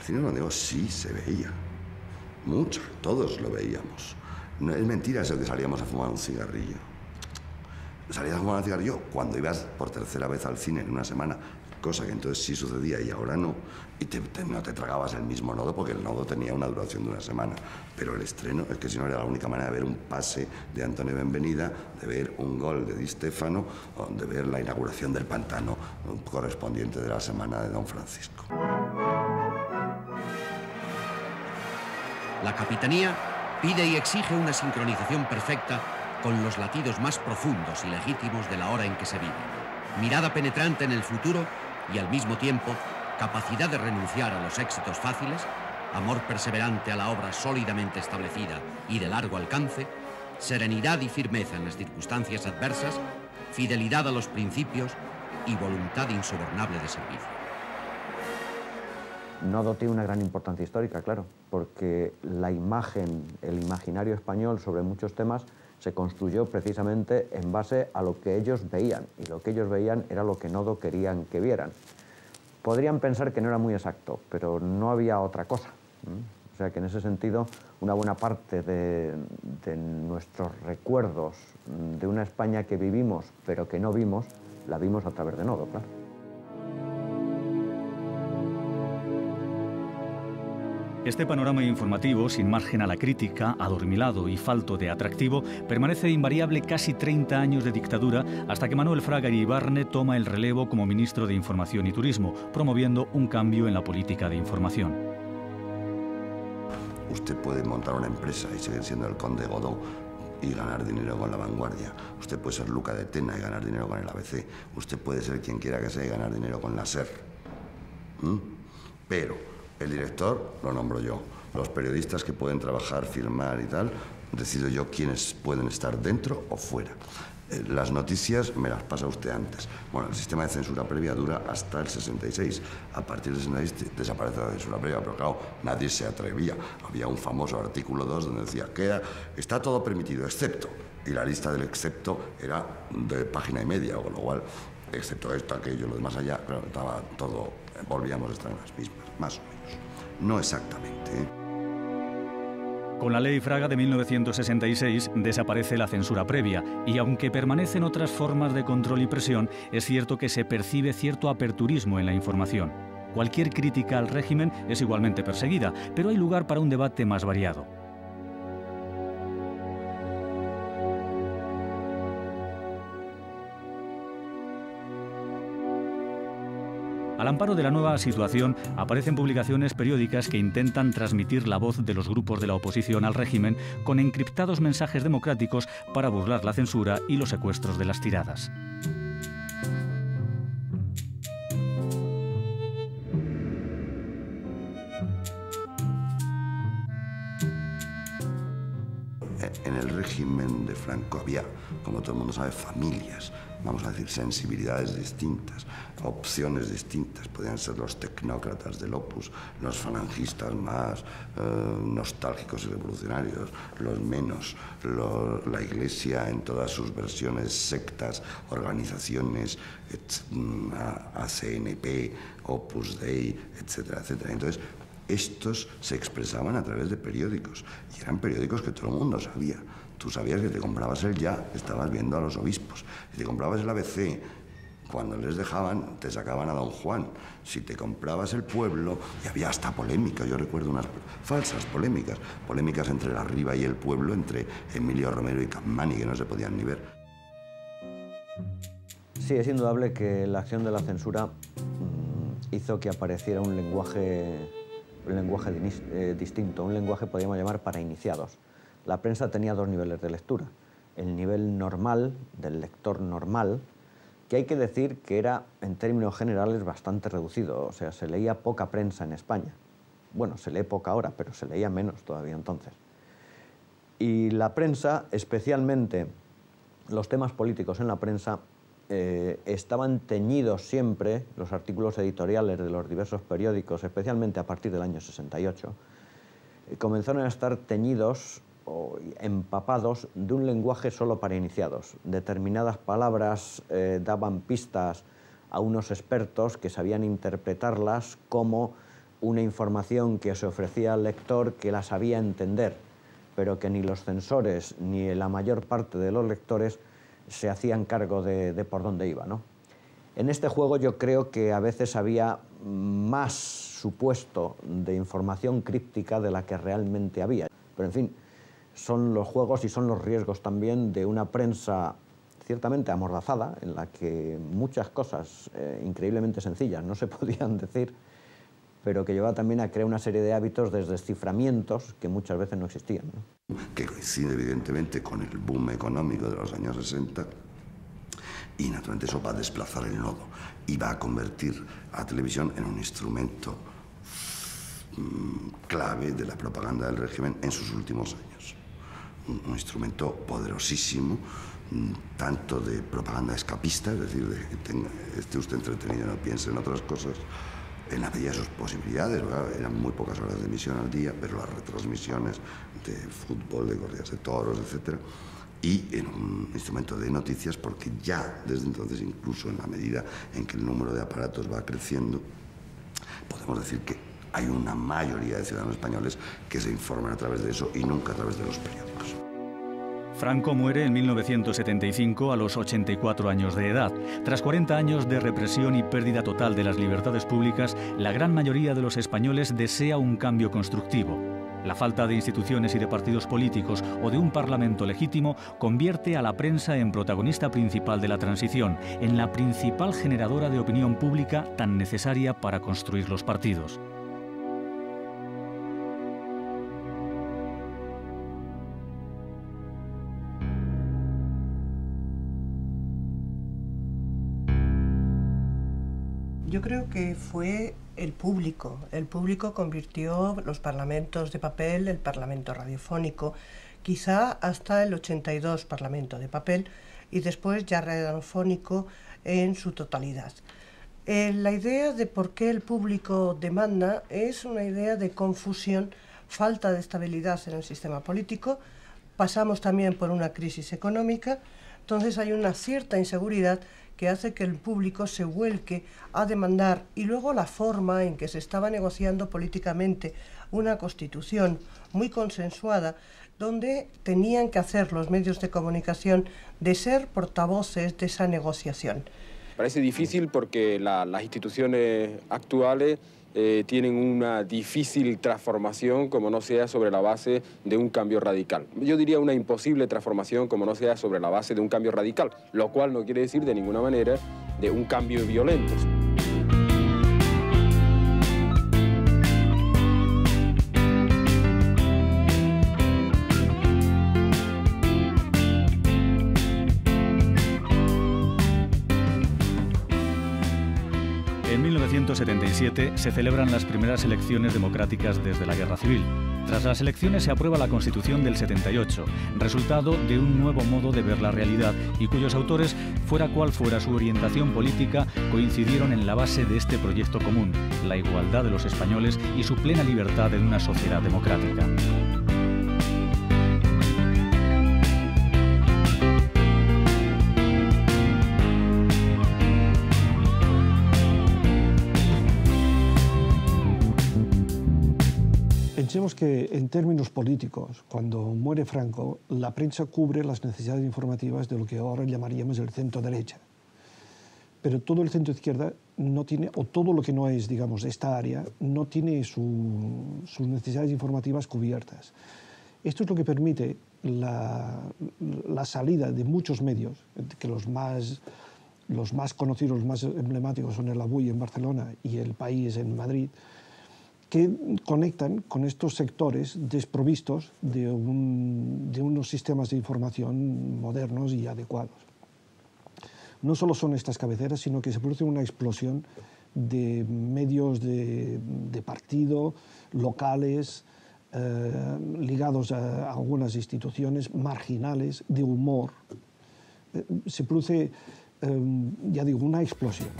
cine Mondego sí se veía. Mucho, todos lo veíamos. No, es mentira eso que salíamos a fumar un cigarrillo. Salías a fumar un cigarrillo cuando ibas por tercera vez al cine en una semana, cosa que entonces sí sucedía y ahora no, y no te tragabas el mismo nodo porque el nodo tenía una duración de una semana. Pero el estreno, es que si no era la única manera de ver un pase de Antonio Benvenida, de ver un gol de Di Stéfano, o de ver la inauguración del Pantano correspondiente de la semana de Don Francisco. La Capitanía pide y exige una sincronización perfecta con los latidos más profundos y legítimos de la hora en que se vive. Mirada penetrante en el futuro y al mismo tiempo capacidad de renunciar a los éxitos fáciles, amor perseverante a la obra sólidamente establecida y de largo alcance, serenidad y firmeza en las circunstancias adversas, fidelidad a los principios y voluntad insobornable de servicio. Nodo tiene una gran importancia histórica, claro, porque la imagen, el imaginario español sobre muchos temas se construyó precisamente en base a lo que ellos veían, y lo que ellos veían era lo que Nodo querían que vieran. Podrían pensar que no era muy exacto, pero no había otra cosa. O sea que en ese sentido, una buena parte de nuestros recuerdos de una España que vivimos, pero que no vimos, la vimos a través de Nodo, claro. Este panorama informativo, sin margen a la crítica, adormilado y falto de atractivo, permanece invariable casi 30 años de dictadura hasta que Manuel Fraga Iribarne toma el relevo como ministro de Información y Turismo, promoviendo un cambio en la política de información. Usted puede montar una empresa y seguir siendo el conde Godó y ganar dinero con La Vanguardia. Usted puede ser Luca de Tena y ganar dinero con el ABC. Usted puede ser quien quiera que sea y ganar dinero con la SER. Pero el director lo nombro yo. Los periodistas que pueden trabajar, filmar y tal, decido yo quiénes pueden estar dentro o fuera. Las noticias me las pasa usted antes. Bueno, el sistema de censura previa dura hasta el 66. A partir del 66 desaparece la censura previa, pero claro, nadie se atrevía. Había un famoso artículo 2 donde decía que está todo permitido, excepto. Y la lista del excepto era de página y media, con lo cual, excepto esto, aquello, lo demás allá, claro, estaba todo, volvíamos a estar en las mismas, más o menos. No exactamente, ¿eh? Con la Ley Fraga de 1966 desaparece la censura previa y aunque permanecen otras formas de control y presión, es cierto que se percibe cierto aperturismo en la información. Cualquier crítica al régimen es igualmente perseguida, pero hay lugar para un debate más variado. Al amparo de la nueva situación, aparecen publicaciones periódicas que intentan transmitir la voz de los grupos de la oposición al régimen con encriptados mensajes democráticos para burlar la censura y los secuestros de las tiradas. En el régimen de Franco había, como todo el mundo sabe, familias, vamos a decir, sensibilidades distintas, opciones distintas. Podían ser los tecnócratas del Opus, los falangistas más nostálgicos y revolucionarios, los menos, la Iglesia en todas sus versiones, sectas, organizaciones, ACNP, Opus Dei, etcétera, etcétera. Entonces, estos se expresaban a través de periódicos, y eran periódicos que todo el mundo sabía. Tú sabías que te comprabas el Ya, estabas viendo a los obispos. Si te comprabas el ABC, cuando les dejaban, te sacaban a Don Juan. Si te comprabas El Pueblo, y había hasta polémica. Yo recuerdo unas falsas polémicas. Polémicas entre La Riva y El Pueblo, entre Emilio Romero y Capmany, que no se podían ni ver. Sí, es indudable que la acción de la censura hizo que apareciera un lenguaje distinto, un lenguaje podríamos llamar para iniciados. La prensa tenía dos niveles de lectura. El nivel normal, del lector normal, que hay que decir que era, en términos generales, bastante reducido. O sea, se leía poca prensa en España. Bueno, se lee poca ahora, pero se leía menos todavía entonces. Y la prensa, especialmente los temas políticos en la prensa, estaban teñidos siempre, los artículos editoriales de los diversos periódicos, especialmente a partir del año 68, comenzaron a estar teñidos o empapados de un lenguaje solo para iniciados. Determinadas palabras daban pistas a unos expertos que sabían interpretarlas como una información que se ofrecía al lector que la sabía entender, pero que ni los censores ni la mayor parte de los lectores se hacían cargo de por dónde iba, ¿no? En este juego yo creo que a veces había más supuesto de información críptica de la que realmente había. Pero en fin, son los juegos y son los riesgos también de una prensa ciertamente amordazada, en la que muchas cosas increíblemente sencillas no se podían decir, pero que llevaba también a crear una serie de hábitos de desciframientos que muchas veces no existían, ¿no? Que coincide evidentemente con el boom económico de los años 60, y naturalmente eso va a desplazar el nodo y va a convertir a la televisión en un instrumento clave de la propaganda del régimen en sus últimos años. Un instrumento poderosísimo, tanto de propaganda escapista, es decir, de que esté usted entretenido y no piense en otras cosas, en la medida de sus posibilidades, ¿verdad? Eran muy pocas horas de emisión al día, pero las retransmisiones de fútbol, de corridas de toros, etc. Y en un instrumento de noticias, porque ya desde entonces, incluso en la medida en que el número de aparatos va creciendo, podemos decir que hay una mayoría de ciudadanos españoles que se informan a través de eso y nunca a través de los periódicos. Franco muere en 1975 a los 84 años de edad. Tras 40 años de represión y pérdida total de las libertades públicas, la gran mayoría de los españoles desea un cambio constructivo. La falta de instituciones y de partidos políticos o de un parlamento legítimo convierte a la prensa en protagonista principal de la transición, en la principal generadora de opinión pública tan necesaria para construir los partidos. Yo creo que fue el público. El público convirtió los parlamentos de papel, el parlamento radiofónico, quizá hasta el 82 parlamento de papel y después ya radiofónico en su totalidad. La idea de por qué el público demanda es una idea de confusión, falta de estabilidad en el sistema político, pasamos también por una crisis económica, entonces hay una cierta inseguridad que hace que el público se vuelque a demandar, y luego la forma en que se estaba negociando políticamente una constitución muy consensuada, donde tenían que hacer los medios de comunicación de ser portavoces de esa negociación. Parece difícil porque las instituciones actuales tienen una difícil transformación como no sea sobre la base de un cambio radical. Yo diría una imposible transformación como no sea sobre la base de un cambio radical, lo cual no quiere decir de ninguna manera de un cambio violento. En 1977 se celebran las primeras elecciones democráticas desde la Guerra Civil. Tras las elecciones se aprueba la Constitución del 78, resultado de un nuevo modo de ver la realidad y cuyos autores, fuera cual fuera su orientación política, coincidieron en la base de este proyecto común, la igualdad de los españoles y su plena libertad en una sociedad democrática. Pensemos que en términos políticos, cuando muere Franco, la prensa cubre las necesidades informativas de lo que ahora llamaríamos el centro-derecha. Pero todo el centro-izquierda no tiene, o todo lo que no es, digamos, esta área, no tiene sus necesidades informativas cubiertas. Esto es lo que permite la salida de muchos medios, que los más conocidos, los más emblemáticos son el Avui en Barcelona y El País en Madrid, que conectan con estos sectores desprovistos de unos sistemas de información modernos y adecuados. No solo son estas cabeceras, sino que se produce una explosión de medios de partido, locales, ligados a algunas instituciones, marginales, de humor. Se produce, ya digo, una explosión.